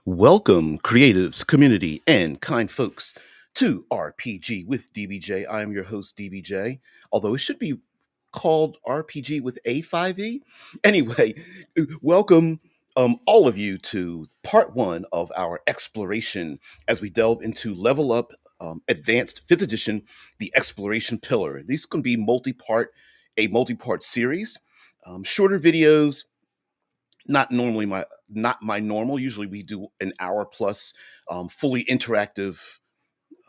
Welcome, creatives, community, and kind folks, to RPG with DBJ. I am your host, DBJ, although it should be called RPG with A5E. Anyway, welcome all of you to part one of our exploration as we delve into Level Up Advanced 5th Edition, the Exploration Pillar. These can be a multi-part series, shorter videos, not my normal. Usually we do an hour plus, fully interactive,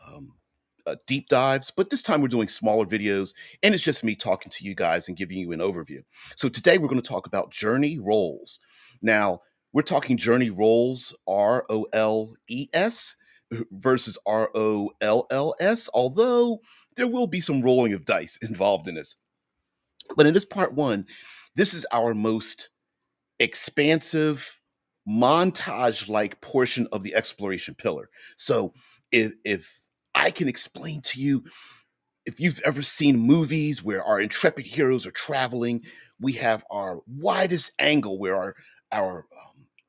um, deep dives, but this time we're doing smaller videos, and it's just me talking to you guys and giving you an overview. So today we're going to talk about journey roles. Now, we're talking journey roles, ROLES versus ROLLS, although there will be some rolling of dice involved in this. But in this part one, this is our most expansive montage like portion of the exploration pillar. So if I can explain to you, if you've ever seen movies where our intrepid heroes are traveling, we have our widest angle where our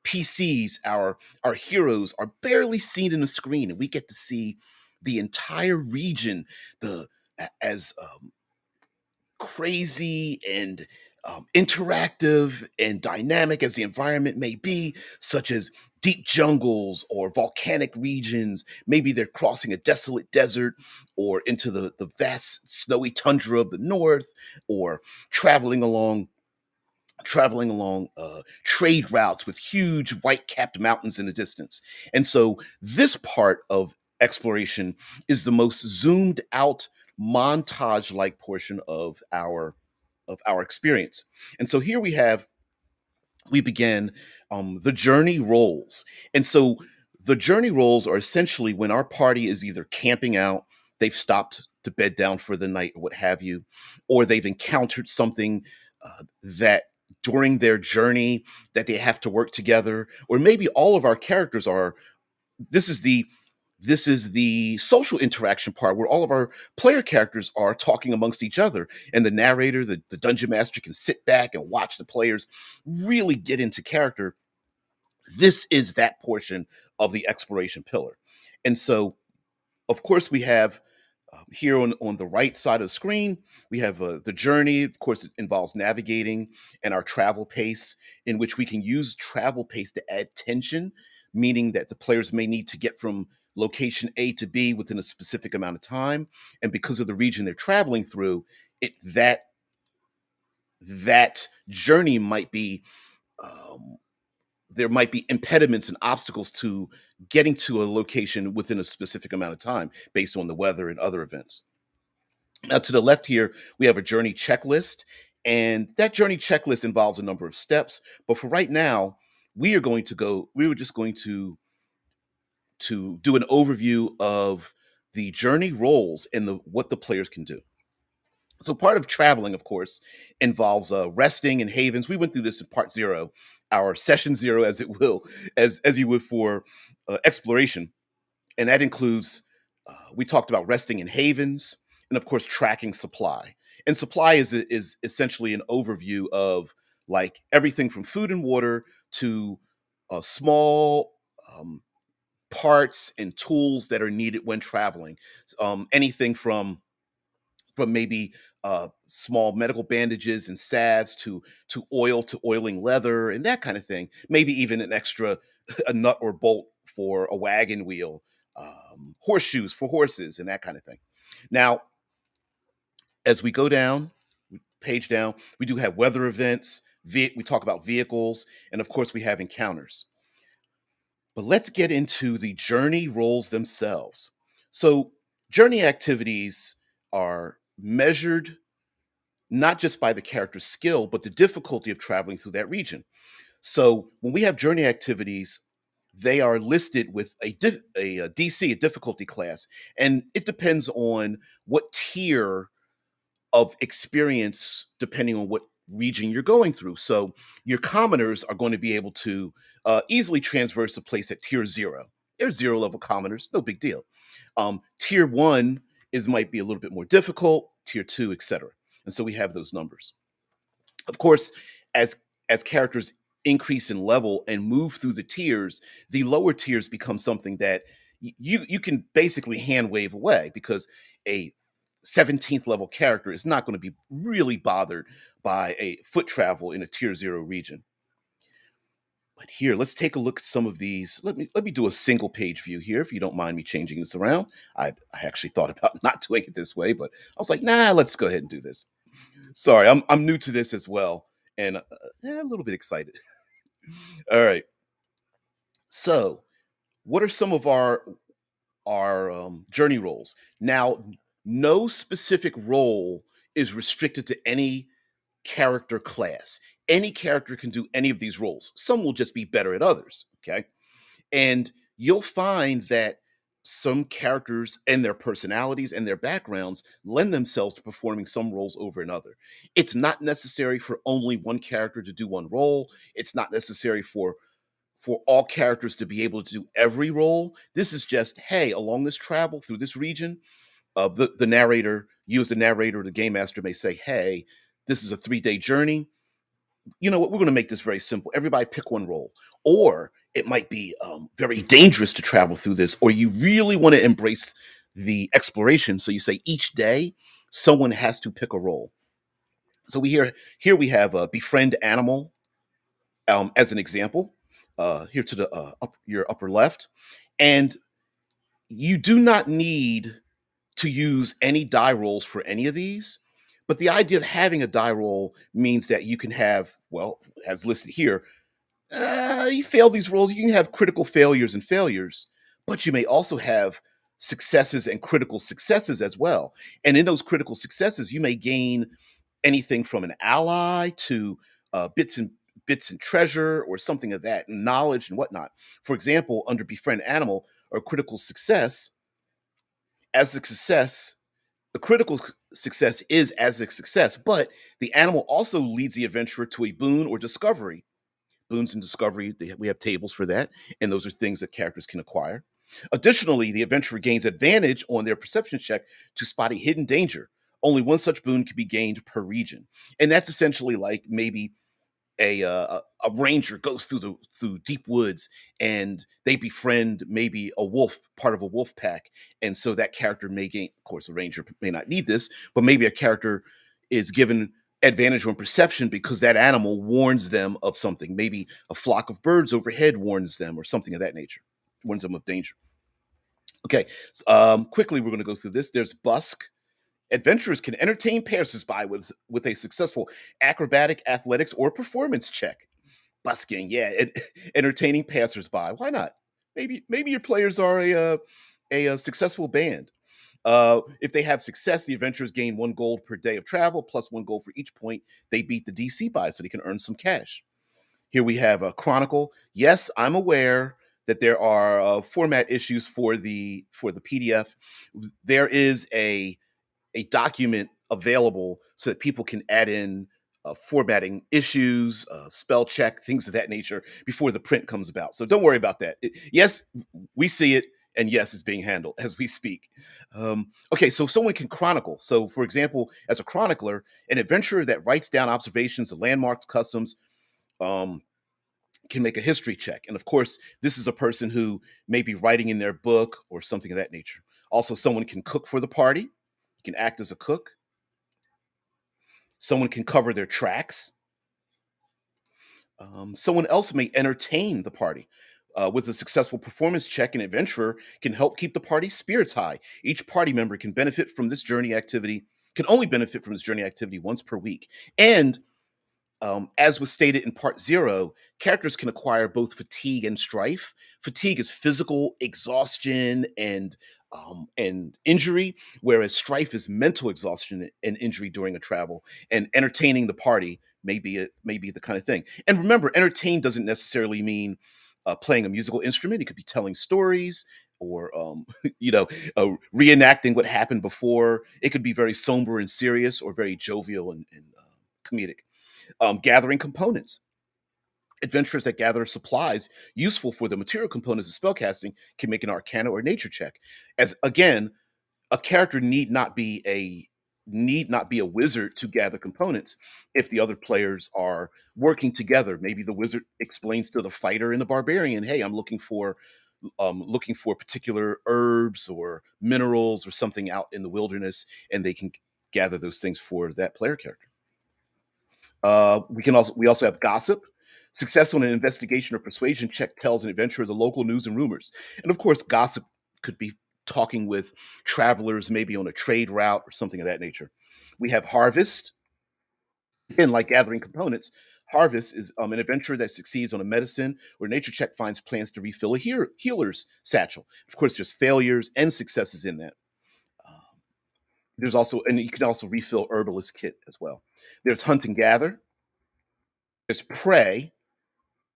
PCs, our heroes are barely seen in the screen, and we get to see the entire region, the as crazy and interactive and dynamic as the environment may be, such as deep jungles or volcanic regions. Maybe they're crossing a desolate desert or into the vast snowy tundra of the north, or traveling along trade routes with huge white-capped mountains in the distance. And so this part of exploration is the most zoomed out montage-like portion of our experience. And so here we begin the journey roles. And so the journey roles are essentially when our party is either camping out, they've stopped to bed down for the night or what have you, or they've encountered something that during their journey that they have to work together, or maybe all of our characters are. This is the social interaction part where all of our player characters are talking amongst each other, and the narrator, the dungeon master, can sit back and watch the players really get into character. This is that portion of the exploration pillar. And so, of course, we have here on the right side of the screen, we have the journey. Of course, it involves navigating and our travel pace, in which we can use travel pace to add tension, meaning that the players may need to get from location A to B within a specific amount of time. And because of the region they're traveling through, it that journey might be um, there might be impediments and obstacles to getting to a location within a specific amount of time based on the weather and other events. Now, to the left here, we have a journey checklist, and that journey checklist involves a number of steps. But for right now, we were just going to do an overview of the journey roles and what the players can do. So part of traveling, of course, involves resting in havens. We went through this in part zero, our session zero, as it will, as you would for exploration, and that includes we talked about resting in havens, and of course tracking supply. And supply is essentially an overview of like everything from food and water to small parts and tools that are needed when traveling. Anything from maybe small medical bandages and salves to oil to oiling leather and that kind of thing. Maybe even an extra a nut or bolt for a wagon wheel, horseshoes for horses, and that kind of thing. Now, as we go down, page down, we do have weather events. We talk about vehicles, and of course, we have encounters. But let's get into the journey roles themselves. So, journey activities are measured not just by the character's skill, but the difficulty of traveling through that region. So when we have journey activities, they are listed with a DC, a difficulty class, and it depends on what tier of experience, depending on what region you're going through. So your commoners are going to be able to easily transverse a place at tier zero. They're zero level commoners, no big deal. Tier one is might be a little bit more difficult, tier two, etc. And so we have those numbers. Of course, as as characters increase in level and move through the tiers, the lower tiers become something that you can basically hand wave away, because a 17th level character is not going to be really bothered by a foot travel in a tier 0 region. But here, let's take a look at some of these. Let me do a single page view here, if you don't mind me changing this around. I actually thought about not doing it this way, but I was like, nah, let's go ahead and do this. Sorry, I'm new to this as well, and a little bit excited. All right. So, what are some of our journey roles? Now, no specific role is restricted to any character class. Any character can do any of these roles. Some will just be better at others. Okay. And you'll find that some characters and their personalities and their backgrounds lend themselves to performing some roles over another. It's not necessary for only one character to do one role. It's not necessary for all characters to be able to do every role. This is just, hey, along this travel through this region, the narrator, you as the narrator, the game master may say, hey, this is a 3-day journey. You know what? We're going to make this very simple. Everybody pick one role. Or it might be very dangerous to travel through this, or you really want to embrace the exploration. So you say each day, someone has to pick a role. So here we have befriend animal as an example. Here to the your upper left, and you do not need to use any die rolls for any of these. But the idea of having a die roll means that you can have, well, as listed here, you fail these rolls, you can have critical failures and failures, but you may also have successes and critical successes as well. And in those critical successes, you may gain anything from an ally to bits and treasure or something of that, knowledge and whatnot. For example, under befriend animal or critical success, as a success, a critical success is as a success, but the animal also leads the adventurer to a boon or discovery. Boons and discovery, we have tables for that, and those are things that characters can acquire. Additionally, the adventurer gains advantage on their perception check to spot a hidden danger. Only one such boon can be gained per region, and that's essentially like maybe a ranger goes through deep woods and they befriend maybe a wolf, part of a wolf pack, and so that character may gain. Of course, a ranger may not need this, but maybe a character is given advantage on perception because that animal warns them of something. Maybe a flock of birds overhead warns them, or something of that nature, warns them of danger. Okay, quickly we're going to go through this. There's Busk. Adventurers can entertain passersby with a successful acrobatic, athletics, or performance check. Busking, yeah, entertaining passersby. Why not? Maybe your players are a successful band. If they have success, the adventurers gain 1 gold per day of travel, plus 1 gold for each point they beat the DC by, so they can earn some cash. Here we have a Chronicle. Yes, I'm aware that there are format issues for the PDF. There is a document available so that people can add in formatting issues, spell check, things of that nature before the print comes about. So don't worry about that. Yes, we see it, and yes, it's being handled as we speak. Okay, so someone can chronicle. So, for example, as a chronicler, an adventurer that writes down observations of landmarks, customs, um, can make a history check. And of course, this is a person who may be writing in their book or something of that nature. Also, someone can cook for the party, can act as a cook. Someone can cover their tracks. Someone else may entertain the party. With a successful performance check, an adventurer can help keep the party's spirits high. Each party member can benefit from this journey activity, can only benefit from this journey activity once per week. And as was stated in part 0, characters can acquire both fatigue and strife. Fatigue is physical exhaustion and injury, whereas strife is mental exhaustion and injury during a travel. And entertaining the party may be the kind of thing. And remember, entertain doesn't necessarily mean playing a musical instrument. It could be telling stories or reenacting what happened before. It could be very somber and serious, or very jovial and comedic. Gathering components. Adventurers that gather supplies useful for the material components of spellcasting can make an arcana or nature check. As again, a character need not be need not be a wizard to gather components if the other players are working together. Maybe the wizard explains to the fighter and the barbarian, "Hey, I'm looking for particular herbs or minerals or something out in the wilderness," and they can gather those things for that player character. We also have gossip. Success on an investigation or persuasion check tells an adventurer the local news and rumors. And of course, gossip could be talking with travelers, maybe on a trade route or something of that nature. We have harvest. Again, like gathering components, harvest is an adventurer that succeeds on a medicine or nature check finds plans to refill a healer's satchel. Of course, there's failures and successes in that. Um, there's also, and you can also refill herbalist kit as well. There's hunt and gather. There's pray.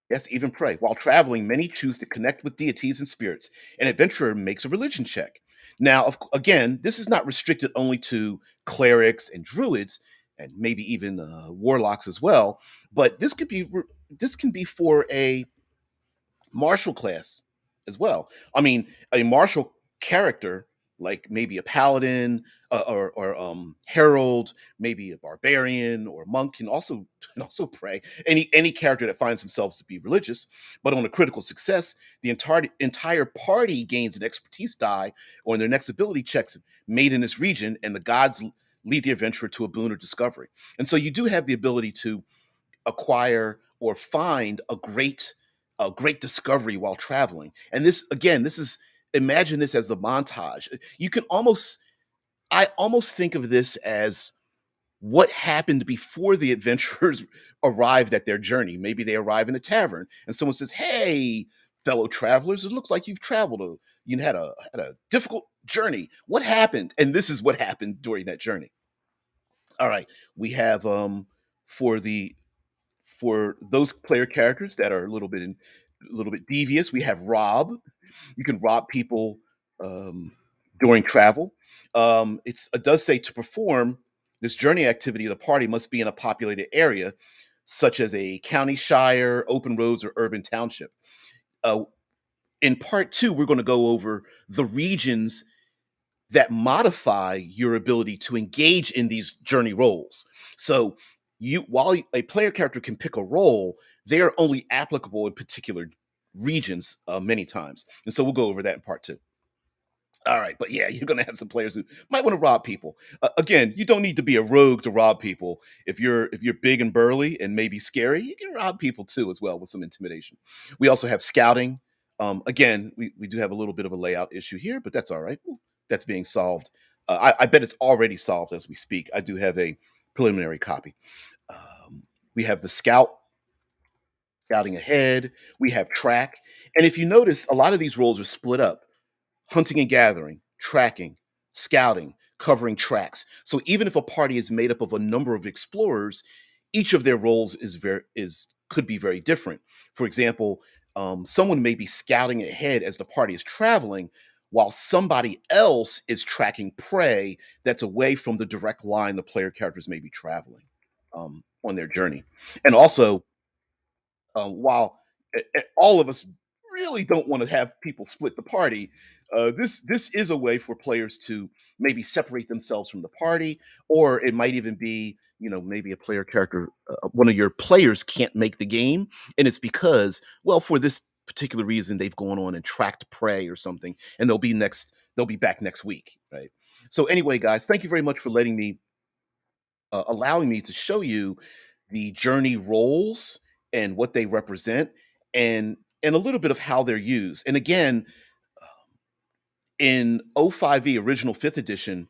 Yes, even pray. While traveling, many choose to connect with deities and spirits. An adventurer makes a religion check. Now, again, this is not restricted only to clerics and druids, and maybe even warlocks as well. But this can be for a martial class as well. I mean, a martial character like maybe a paladin or herald, maybe a barbarian or a monk can also pray. Any character that finds themselves to be religious, but on a critical success, the entire party gains an expertise die on their next ability checks made in this region, and the gods lead the adventurer to a boon or discovery. And so you do have the ability to acquire or find a great discovery while traveling. And this again, this is imagine this as the montage. You can almost I almost think of this as what happened before the adventurers arrived at their journey. Maybe they arrive in a tavern and someone says, "Hey, fellow travelers, it looks like you've you had a difficult journey. What happened?" And this is what happened during that journey. All right, we have for the for those player characters that are a little bit devious, we have rob. You can rob people um, during travel. It does say to perform this journey activity, the party must be in a populated area, such as a county, shire, open roads, or urban township. Uh, in part two, we're going to go over the regions that modify your ability to engage in these journey roles. So while a player character can pick a role, they are only applicable in particular regions many times. And so we'll go over that in part two. All right, but yeah, you're going to have some players who might want to rob people. Again, you don't need to be a rogue to rob people. If you're big and burly and maybe scary, you can rob people too as well with some intimidation. We also have scouting. Again, we do have a little bit of a layout issue here, but that's all right. That's being solved. I bet it's already solved as we speak. I do have a preliminary copy. Um, we have the scouting ahead. We have track, and if you notice, a lot of these roles are split up: hunting and gathering, tracking, scouting, covering tracks. So even if a party is made up of a number of explorers, each of their roles is could be very different. For example, someone may be scouting ahead as the party is traveling, while somebody else is tracking prey that's away from the direct line the player characters may be traveling on their journey. And also, while all of us really don't want to have people split the party, this is a way for players to maybe separate themselves from the party, or it might even be maybe a player character, one of your players can't make the game, and it's because well for this particular reason they've gone on and tracked prey or something, and they'll be back next week, right? So anyway, guys, thank you very much for allowing me to show you the journey roles and what they represent, and a little bit of how they're used. And again, in O5E original 5th edition,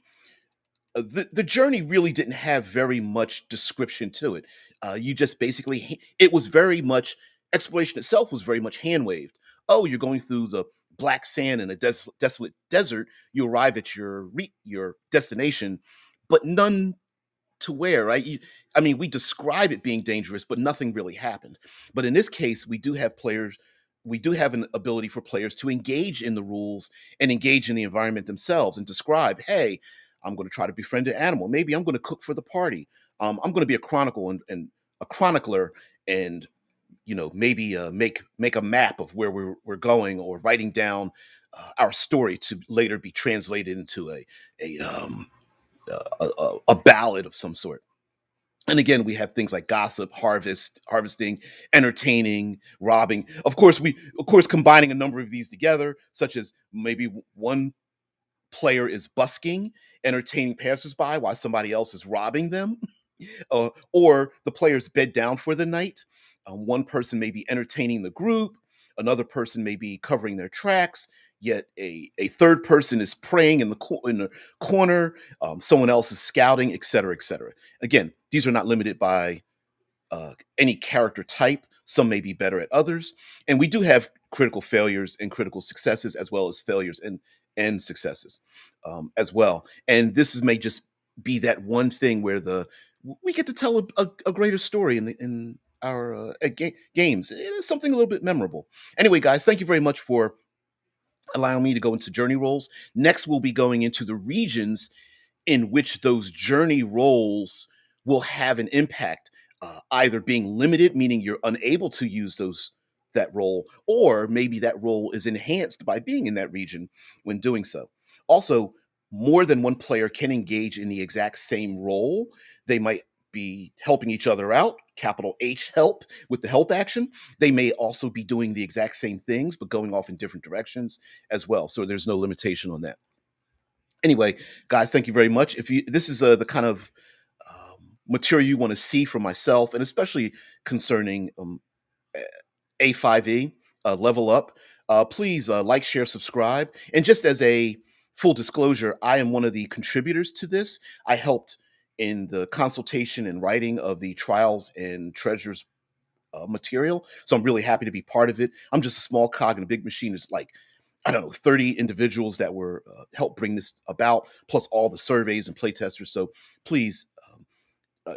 the journey really didn't have very much description to it. You just basically it was very much exploration itself was very much hand waved. Oh, you're going through the black sand in a desolate desert. You arrive at your destination, but none to where, right? I mean, we describe it being dangerous, but nothing really happened. But in this case, we do have an ability for players to engage in the rules and engage in the environment themselves and describe, hey, I'm going to try to befriend an animal. Maybe I'm going to cook for the party. I'm going to be a and a chronicler, and maybe make a map of where we're going, or writing down our story to later be translated into a a ballad of some sort. And again, we have things like gossip, harvesting, entertaining, robbing. Of course, combining a number of these together, such as maybe one player is busking, entertaining passersby while somebody else is robbing them, or the players bed down for the night. One person may be entertaining the group, another person may be covering their tracks, yet a third person is praying in the corner, someone else is scouting, et cetera, et cetera. Again, these are not limited by any character type. Some may be better at others. And we do have critical failures and critical successes, as well as failures and successes as well. And may just be that one thing where we get to tell a greater story in our games. It is something a little bit memorable. Anyway, guys, thank you very much for allowing me to go into journey roles. Next, we'll be going into the regions in which those journey roles will have an impact, either being limited, meaning you're unable to use that role, or maybe that role is enhanced by being in that region when doing so. Also, more than one player can engage in the exact same role. They might be helping each other out, capital H help, with the help action. They may also be doing the exact same things, but going off in different directions as well. So there's no limitation on that. Anyway, guys, thank you very much. If you this is the kind of material you want to see from myself, and especially concerning A5E, Level Up, please like, share, subscribe. And just as a full disclosure, I am one of the contributors to this. I helped in the consultation and writing of the Trials and Treasures material, so I'm really happy to be part of it. I'm just a small cog in a big machine. It's like, I don't know, 30 individuals that were helped bring this about, plus all the surveys and playtesters. So please, uh,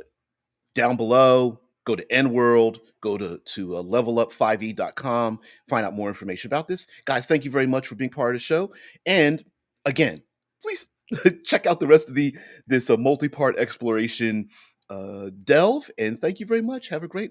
down below, go to Nworld, go to levelup5e.com, find out more information about this. Guys, thank you very much for being part of the show. And again, please check out the rest of this multi-part exploration delve. And thank you very much. Have a great